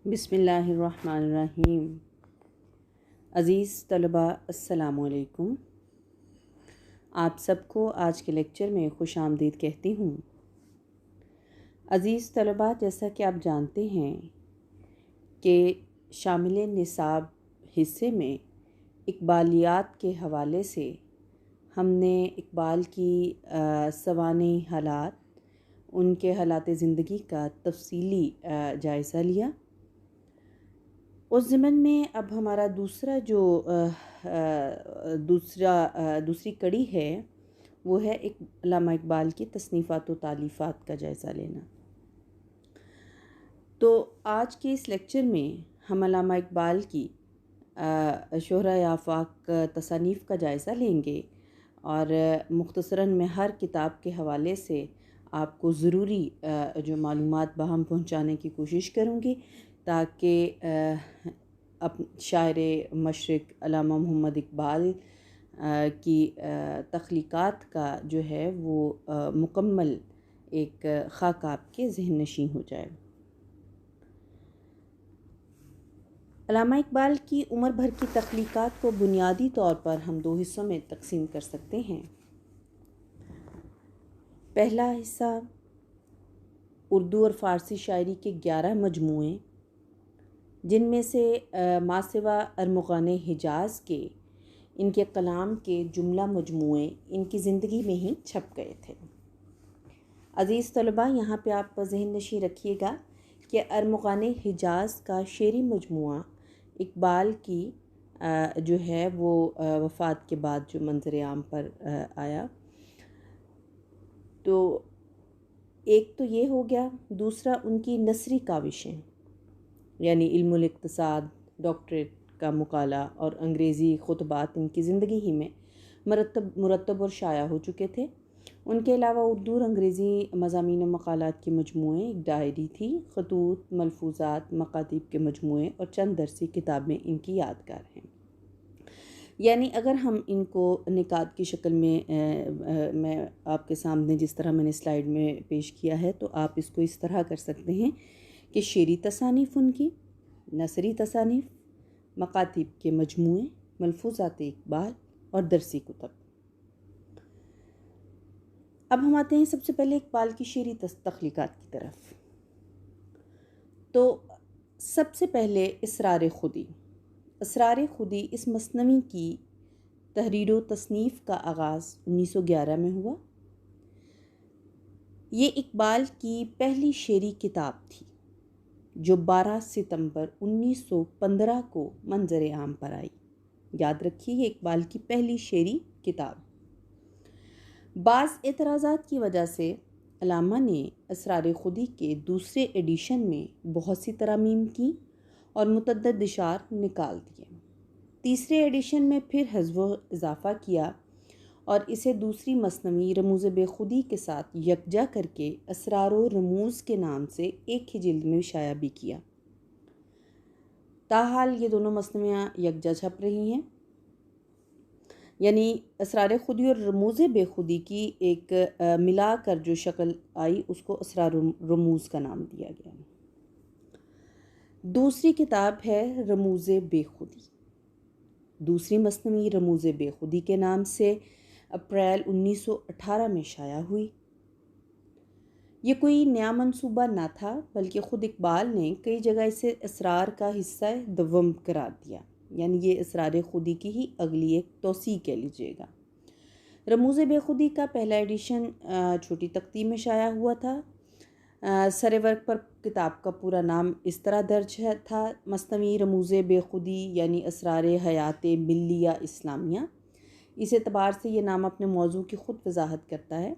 بسم اللہ الرحمن الرحیم۔ عزیز طلباء، السلام علیکم۔ آپ سب کو آج کے لیکچر میں خوش آمدید کہتی ہوں۔ عزیز طلباء، جیسا کہ آپ جانتے ہیں کہ شامل نصاب حصے میں اقبالیات کے حوالے سے ہم نے اقبال کی سوانح حالات، ان کے حالات زندگی کا تفصیلی جائزہ لیا۔ اس ضمن میں اب ہمارا دوسری کڑی ہے، وہ ہے علامہ اقبال کی تصنیفات و تالیفات کا جائزہ لینا۔ تو آج کے اس لیکچر میں ہم علامہ اقبال کی شہرۂ آفاق تصانیف کا جائزہ لیں گے اور مختصراً میں ہر کتاب کے حوالے سے آپ کو ضروری جو معلومات باہم پہنچانے کی کوشش کروں گی، تاکہ شاعر مشرق علامہ محمد اقبال کی تخلیقات کا جو ہے وہ مکمل ایک خاکہ آپ کے ذہن نشین ہو جائے۔ علامہ اقبال کی عمر بھر کی تخلیقات کو بنیادی طور پر ہم دو حصوں میں تقسیم کر سکتے ہیں۔ پہلا حصہ اردو اور فارسی شاعری کے 11 مجموعے، جن میں سے ماسوا ارمغان حجاز کے ان کے کلام کے جملہ مجموعے ان کی زندگی میں ہی چھپ گئے تھے۔ عزیز طلباء، یہاں پہ آپ ذہن نشین رکھیے گا کہ ارمغان حجاز کا شعری مجموعہ اقبال کی جو ہے وہ وفات کے بعد جو منظر عام پر آیا، تو ایک تو یہ ہو گیا۔ دوسرا ان کی نثری کاوشیں، یعنی علم الاقتصاد، ڈاکٹریٹ کا مقالہ اور انگریزی خطبات ان کی زندگی ہی میں مرتب اور شائع ہو چکے تھے۔ ان کے علاوہ اردو اور انگریزی مضامین و مقالات کے مجموعے، ایک ڈائری تھی، خطوط، ملفوظات، مکاتیب کے مجموعے اور چند درسی کتابیں ان کی یادگار ہیں۔ یعنی اگر ہم ان کو نکات کی شکل میں آپ کے سامنے جس طرح میں نے سلائیڈ میں پیش کیا ہے، تو آپ اس کو اس طرح کر سکتے ہیں کہ شعری تصانیف ان کی، نثری تصانیف، مکاتیب کے مجموعے، ملفوظات اقبال اور درسی کتب۔ اب ہم آتے ہیں سب سے پہلے اقبال کی شعری تخلیقات کی طرف۔ تو سب سے پہلے اسرار خودی۔ اسرار خودی اس مثنوی کی تحریر و تصنیف کا آغاز 1911 میں ہوا۔ یہ اقبال کی پہلی شعری کتاب تھی جو 12 ستمبر 1915 کو منظر عام پر آئی۔ یاد رکھیے، یہ اقبال کی پہلی شعری کتاب۔ بعض اعتراضات کی وجہ سے علامہ نے اسرار خودی کے دوسرے ایڈیشن میں بہت سی ترامیم کی اور متعدد اشعار نکال دیے۔ تیسرے ایڈیشن میں پھر حذف و اضافہ کیا اور اسے دوسری مثنوی رموز بے خودی کے ساتھ یکجا کر کے اسرار و رموز کے نام سے ایک ہی جلد میں شائع بھی کیا۔ تاحال یہ دونوں مثنویاں یکجا چھپ رہی ہیں، یعنی اسرار خودی اور رموز بے خودی کی ایک ملا کر جو شکل آئی، اس کو اسرار رموز کا نام دیا گیا۔ دوسری کتاب ہے رموز بے خودی۔ دوسری مثنوی رموز بے خودی کے نام سے اپریل 1918 میں شائع ہوئی۔ یہ کوئی نیا منصوبہ نہ تھا، بلکہ خود اقبال نے کئی جگہ اسے اسرار کا حصہ دوم قرار دیا، یعنی یہ اسرار خودی کی ہی اگلی ایک توسیع کہہ لیجیے گا۔ رموز بے خودی کا پہلا ایڈیشن چھوٹی تختی میں شائع ہوا تھا۔ سر ورق پر کتاب کا پورا نام اس طرح درج تھا: مثنوی رموز بے خودی، یعنی اسرار حیات ملیہ اسلامیہ۔ اس اعتبار سے یہ نام اپنے موضوع کی خود وضاحت کرتا ہے۔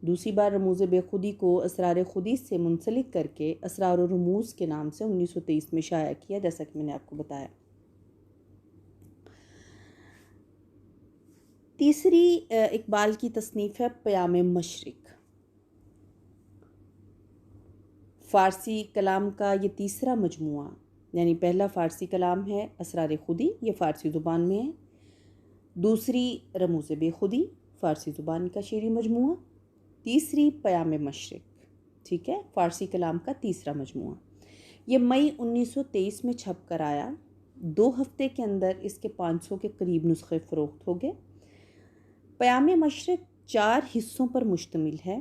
دوسری بار رموز بے خودی کو اسرار خودی سے منسلک کر کے اسرار و رموز کے نام سے 1923 میں شائع کیا، جیسا کہ میں نے آپ کو بتایا۔ تیسری اقبال کی تصنیف ہے پیام مشرق۔ فارسی کلام کا یہ تیسرا مجموعہ، یعنی پہلا فارسی کلام ہے اسرار خودی، یہ فارسی زبان میں ہے۔ دوسری رموز بے خودی، فارسی زبان کا شعری مجموعہ۔ تیسری پیام مشرق، ٹھیک ہے، فارسی کلام کا تیسرا مجموعہ۔ یہ مئی 1923 میں چھپ کر آیا۔ 2 ہفتے کے اندر اس کے 500 کے قریب نسخے فروخت ہو گئے۔ پیام مشرق 4 حصوں پر مشتمل ہے۔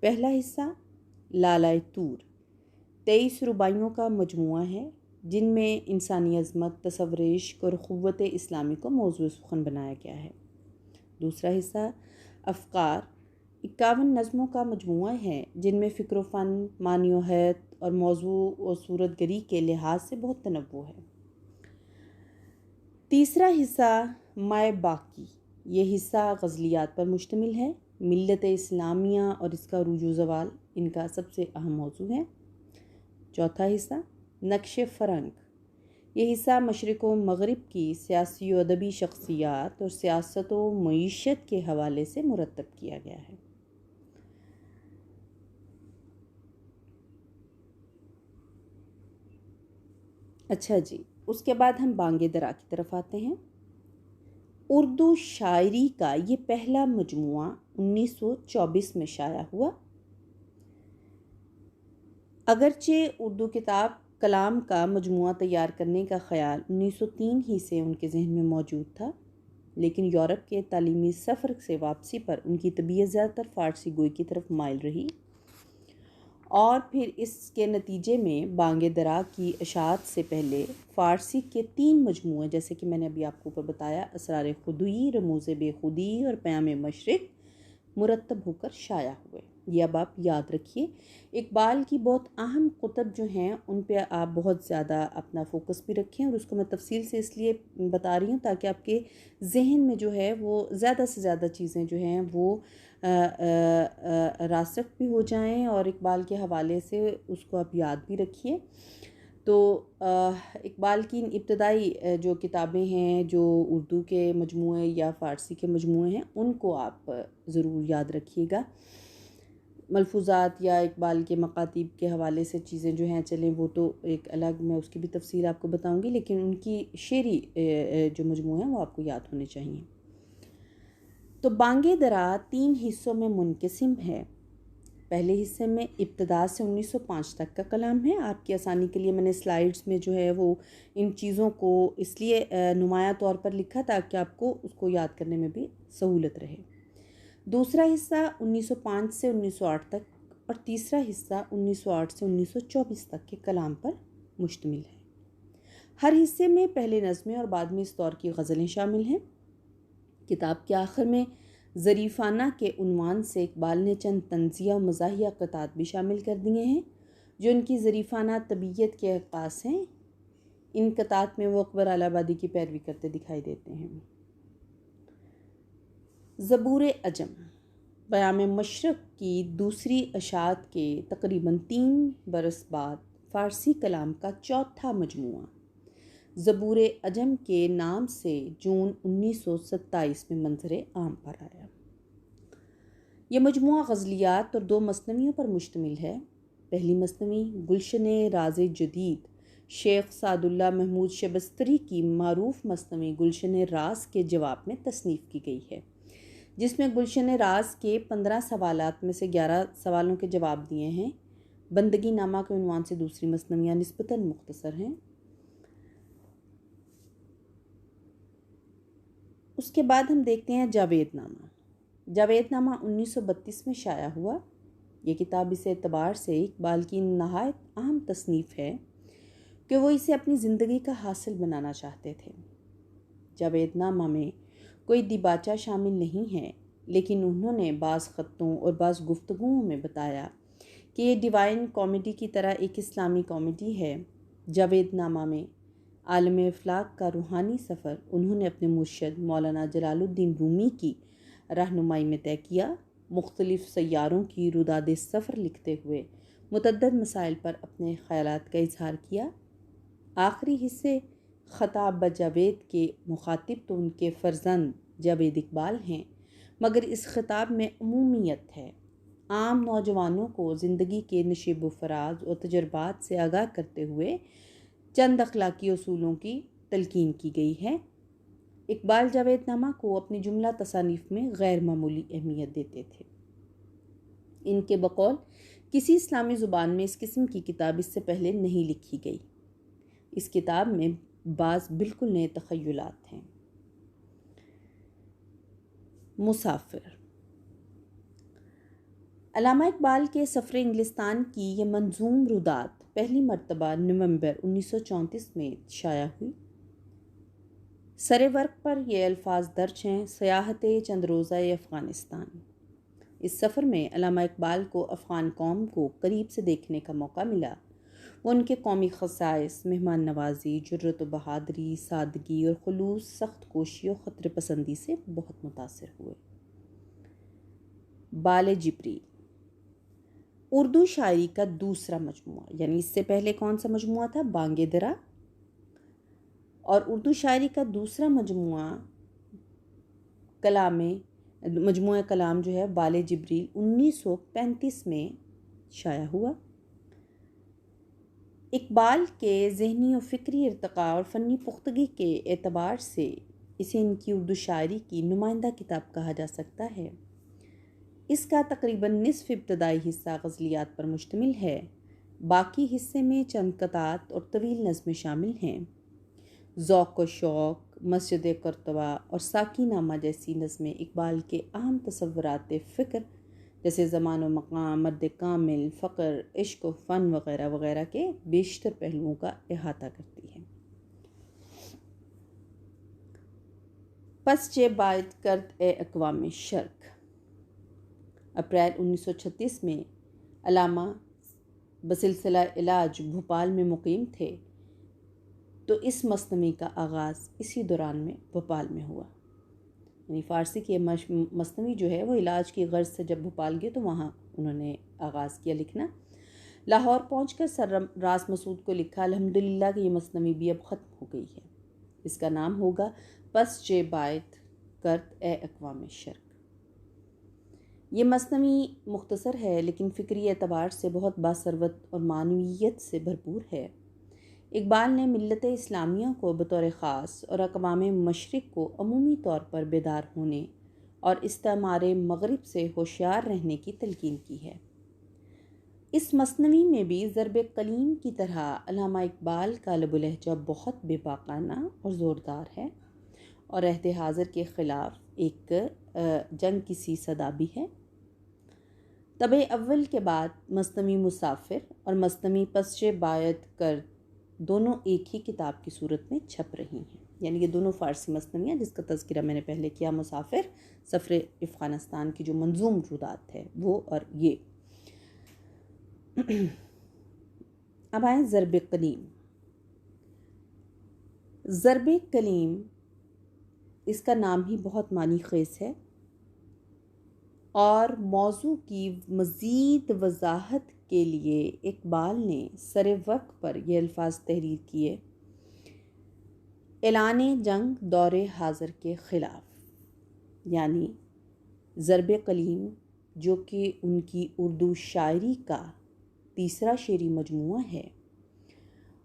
پہلا حصہ لالائے طور 23 رباعیوں کا مجموعہ ہے، جن میں انسانی عظمت، تصور عشق اور قوت اسلامی کو موضوع سخن بنایا گیا ہے۔ دوسرا حصہ افکار 51 نظموں کا مجموعہ ہے، جن میں فکر و فن، معنی و حیت اور موضوع و صورت گری کے لحاظ سے بہت تنوع ہے۔ تیسرا حصہ مائے باقی، یہ حصہ غزلیات پر مشتمل ہے۔ ملت اسلامیہ اور اس کا عروج و زوال ان کا سب سے اہم موضوع ہے۔ چوتھا حصہ نقش فرنگ، یہ حصہ مشرق و مغرب کی سیاسی و ادبی شخصیات اور سیاست و معیشت کے حوالے سے مرتب کیا گیا ہے۔ اچھا جی، اس کے بعد ہم بانگ درا کی طرف آتے ہیں۔ اردو شاعری کا یہ پہلا مجموعہ 1924 میں شائع ہوا۔ اگرچہ اردو کتاب کلام کا مجموعہ تیار کرنے کا خیال 1903 ہی سے ان کے ذہن میں موجود تھا، لیکن یورپ کے تعلیمی سفر سے واپسی پر ان کی طبیعت زیادہ تر فارسی گوئی کی طرف مائل رہی، اور پھر اس کے نتیجے میں بانگ درا کی اشاعت سے پہلے فارسی کے 3 مجموعے، جیسے کہ میں نے ابھی آپ کو اوپر بتایا، اسرار خدوئی، رموز بے خودی اور پیام مشرق، مرتب ہو کر شائع ہوئے۔ یہ اب آپ یاد رکھیے۔ اقبال کی بہت اہم کتب جو ہیں ان پہ آپ بہت زیادہ اپنا فوکس بھی رکھیں، اور اس کو میں تفصیل سے اس لیے بتا رہی ہوں تاکہ آپ کے ذہن میں جو ہے وہ زیادہ سے زیادہ چیزیں جو ہیں وہ راسخ بھی ہو جائیں، اور اقبال کے حوالے سے اس کو آپ یاد بھی رکھیے۔ تو اقبال کی ابتدائی جو کتابیں ہیں جو اردو کے مجموعے یا فارسی کے مجموعے ہیں، ان کو آپ ضرور یاد رکھیے گا۔ ملفوظات یا اقبال کے مکاتیب کے حوالے سے چیزیں جو ہیں چلیں وہ تو ایک الگ، میں اس کی بھی تفصیل آپ کو بتاؤں گی، لیکن ان کی شعری جو مجموعے ہیں وہ آپ کو یاد ہونے چاہیے۔ تو بانگ درا 3 حصوں میں منقسم ہے۔ پہلے حصے میں ابتدا سے 1905 تک کا کلام ہے۔ آپ کی آسانی کے لیے میں نے سلائیڈز میں جو ہے وہ ان چیزوں کو اس لیے نمایاں طور پر لکھا تاکہ آپ کو اس کو یاد کرنے میں بھی سہولت رہے۔ دوسرا حصہ 1905 سے 1908 تک، اور تیسرا حصہ 1908 سے 1924 تک کے کلام پر مشتمل ہے۔ ہر حصے میں پہلے نظمیں اور بعد میں اس دور کی غزلیں شامل ہیں۔ کتاب کے آخر میں ظریفانہ کے عنوان سے اقبال نے چند طنزیہ و مزاحیہ قطعات بھی شامل کر دیے ہیں، جو ان کی ظریفانہ طبیعت کے عکاس ہیں۔ ان قطعات میں وہ اکبر آل آبادی کی پیروی کرتے دکھائی دیتے ہیں۔ زبور عجم پیام مشرق کی دوسری اشاعت کے تقریباً 3 برس بعد فارسی کلام کا چوتھا مجموعہ زبور عجم کے نام سے جون 1927 میں منظر عام پر آیا۔ یہ مجموعہ غزلیات اور 2 مثنویوں پر مشتمل ہے۔ پہلی مثنوی گلشن راز جدید شیخ سعد اللہ محمود شبستری کی معروف مثنوی گلشن راز کے جواب میں تصنیف کی گئی ہے، جس میں گلشن راز کے 15 سوالات میں سے 11 سوالوں کے جواب دیے ہیں۔ بندگی نامہ کے عنوان سے دوسری مثنویاں نسبتاً مختصر ہیں۔ اس کے بعد ہم دیکھتے ہیں جاوید نامہ۔ جاوید نامہ 1932 میں شائع ہوا۔ یہ کتاب اس اعتبار سے اقبال کی نہایت اہم تصنیف ہے کہ وہ اسے اپنی زندگی کا حاصل بنانا چاہتے تھے۔ جاوید نامہ میں کوئی دیباچہ شامل نہیں ہے، لیکن انہوں نے بعض خطوں اور بعض گفتگوؤں میں بتایا کہ یہ ڈیوائن کامیڈی کی طرح ایک اسلامی کامیڈی ہے۔ جاوید نامہ میں عالم افلاک کا روحانی سفر انہوں نے اپنے مرشد مولانا جلال الدین رومی کی رہنمائی میں طے کیا۔ مختلف سیاروں کی روداد سفر لکھتے ہوئے متعدد مسائل پر اپنے خیالات کا اظہار کیا۔ آخری حصے خطاب جاوید کے مخاطب تو ان کے فرزند جاوید اقبال ہیں، مگر اس خطاب میں عمومیت ہے۔ عام نوجوانوں کو زندگی کے نشیب و فراز اور تجربات سے آگاہ کرتے ہوئے چند اخلاقی اصولوں کی تلقین کی گئی ہے۔ اقبال جاوید نامہ کو اپنی جملہ تصانیف میں غیر معمولی اہمیت دیتے تھے۔ ان کے بقول کسی اسلامی زبان میں اس قسم کی کتاب اس سے پہلے نہیں لکھی گئی۔ اس کتاب میں بعض بالکل نئے تخیلات ہیں۔ مسافر۔ علامہ اقبال کے سفر انگلستان کی یہ منظوم رودات پہلی مرتبہ نومبر 1934 میں شائع ہوئی۔ سر ورق پر یہ الفاظ درج ہیں: سیاحت چند روزہ افغانستان۔ اس سفر میں علامہ اقبال کو افغان قوم کو قریب سے دیکھنے کا موقع ملا۔ وہ ان کے قومی خصائص، مہمان نوازی، جرأت و بہادری، سادگی اور خلوص، سخت کوشی اور خطر پسندی سے بہت متاثر ہوئے۔ بال جبریل اردو شاعری کا دوسرا مجموعہ، یعنی اس سے پہلے کون سا مجموعہ تھا؟ بانگ درا، اور اردو شاعری کا دوسرا مجموعہ مجموعہ کلام جو ہے بال جبریل 1935 میں شائع ہوا۔ اقبال کے ذہنی و فکری ارتقاء اور فنی پختگی کے اعتبار سے اسے ان کی اردو شاعری کی نمائندہ کتاب کہا جا سکتا ہے۔ اس کا تقریباً نصف ابتدائی حصہ غزلیات پر مشتمل ہے، باقی حصے میں چند قطعات اور طویل نظمیں شامل ہیں۔ ذوق و شوق، مسجد کرتبہ اور ساقی نامہ جیسی نظمیں اقبال کے اہم تصورات فکر جیسے زمان و مقام، مرد کامل، فقر، عشق و فن وغیرہ وغیرہ کے بیشتر پہلوؤں کا احاطہ کرتی ہیں۔ پس چہ باید کرد اے اقوام شرق۔ اپریل 1936 میں علامہ بسلسلہ علاج بھوپال میں مقیم تھے، تو اس مثنوی کا آغاز اسی دوران میں بھوپال میں ہوا۔ یعنی فارسی کی مثنوی جو ہے وہ علاج کی غرض سے جب بھوپال گئے تو وہاں انہوں نے آغاز کیا لکھنا۔ لاہور پہنچ کر سر راس مسعود کو لکھا، الحمدللہ کہ یہ مثنوی بھی اب ختم ہو گئی ہے، اس کا نام ہوگا پس چہ باید کرد اے اقوام شرق۔ یہ مثنوی مختصر ہے لیکن فکری اعتبار سے بہت باثروت اور معنویت سے بھرپور ہے۔ اقبال نے ملت اسلامیہ کو بطور خاص اور اقوام مشرق کو عمومی طور پر بیدار ہونے اور استعمار مغرب سے ہوشیار رہنے کی تلقین کی ہے۔ اس مثنوی میں بھی ضرب کلیم کی طرح علامہ اقبال کا لب و لہجہ بہت بے باکانہ اور زوردار ہے، اور عہد حاضر کے خلاف ایک جنگ کی سی صدا بھی ہے۔ طبع اول کے بعد مثنوی مسافر اور مثنوی پس چہ باید کرد دونوں ایک ہی کتاب کی صورت میں چھپ رہی ہیں، یعنی یہ دونوں فارسی مثنویاں جس کا تذکرہ میں نے پہلے کیا، مسافر، سفر افغانستان کی جو منظوم رودات ہے وہ، اور یہ۔ اب آئیں ضرب کلیم۔ ضرب کلیم اس کا نام ہی بہت معنی خیز ہے، اور موضوع کی مزید وضاحت کے لیے اقبال نے سر ورق پر یہ الفاظ تحریر کیے: اعلان جنگ دور حاضر کے خلاف۔ یعنی ضرب کلیم جو کہ ان کی اردو شاعری کا تیسرا شعری مجموعہ ہے،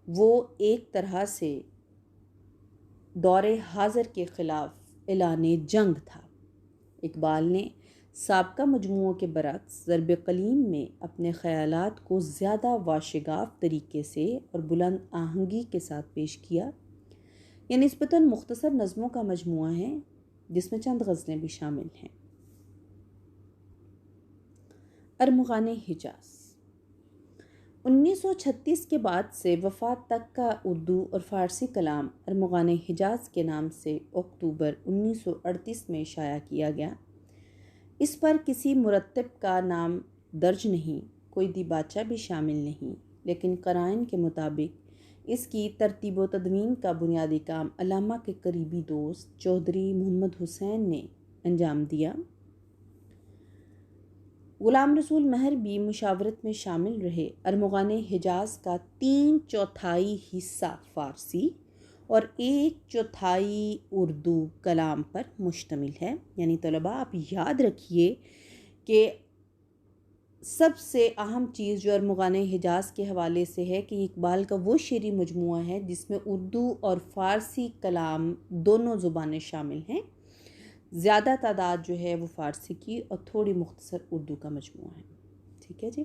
وہ ایک طرح سے دور حاضر کے خلاف اعلان جنگ تھا۔ اقبال نے سابقہ مجموعوں کے برعکس ضرب کلیم میں اپنے خیالات کو زیادہ واشگاف طریقے سے اور بلند آہنگی کے ساتھ پیش کیا۔ یہ نسبتاً مختصر نظموں کا مجموعہ ہے جس میں چند غزلیں بھی شامل ہیں۔ ارمغان حجاز 1936 کے بعد سے وفات تک کا اردو اور فارسی کلام ارمغان حجاز کے نام سے اکتوبر 1938 میں شائع کیا گیا۔ اس پر کسی مرتب کا نام درج نہیں، کوئی دیباچہ بھی شامل نہیں، لیکن قرائن کے مطابق اس کی ترتیب و تدوین کا بنیادی کام علامہ کے قریبی دوست چودھری محمد حسین نے انجام دیا۔ غلام رسول مہر بھی مشاورت میں شامل رہے۔ ارمغان حجاز کا 3/4 حصہ فارسی اور 1/4 اردو کلام پر مشتمل ہے۔ یعنی طلباء آپ یاد رکھیے کہ سب سے اہم چیز جو ارمغان حجاز کے حوالے سے ہے کہ اقبال کا وہ شعری مجموعہ ہے جس میں اردو اور فارسی کلام دونوں زبانیں شامل ہیں۔ زیادہ تعداد جو ہے وہ فارسی کی اور تھوڑی مختصر اردو کا مجموعہ ہے۔ ٹھیک ہے جی۔